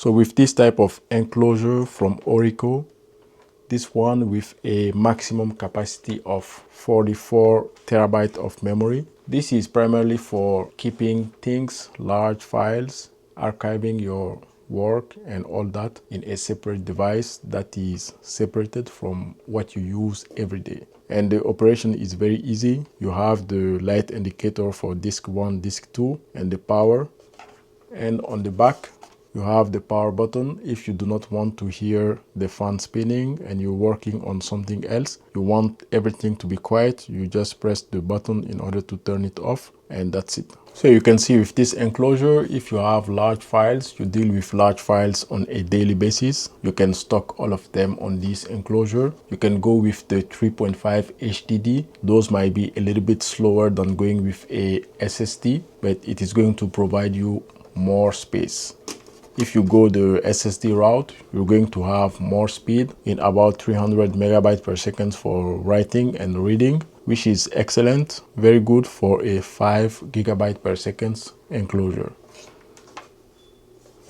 So with this type of enclosure from ORICO, this one with a maximum capacity of 44 terabyte of memory. This is primarily for keeping things, large files, archiving your work and all that in a separate device that is separated from what you use every day. And the operation is very easy. You have the light indicator for disk 1, disk 2 and the power. And on the back, you have the power button. If you do not want to hear the fan spinning and you're working on something else, you want everything to be quiet, you just press the button in order to turn it off, and that's it. So you can see with this enclosure, if you have large files, you deal with large files on a daily basis, you can stock all of them on this enclosure. You can go with the 3.5 HDD. Those might be a little bit slower than going with a SSD, but it is going to provide you more space. If you go the SSD route, you're going to have more speed in about 300 megabytes per second for writing and reading, which is excellent, very good for a 5 gigabyte per second enclosure.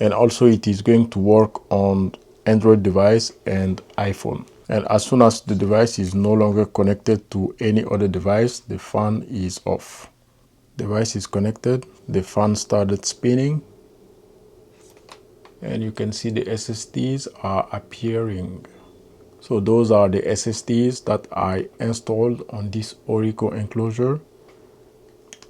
And also it is going to work on Android device and iPhone. And as soon as the device is no longer connected to any other device, the fan is off. Device is connected, the fan started spinning, and you can see the SSDs are appearing. So those are the SSDs that I installed on this ORICO enclosure.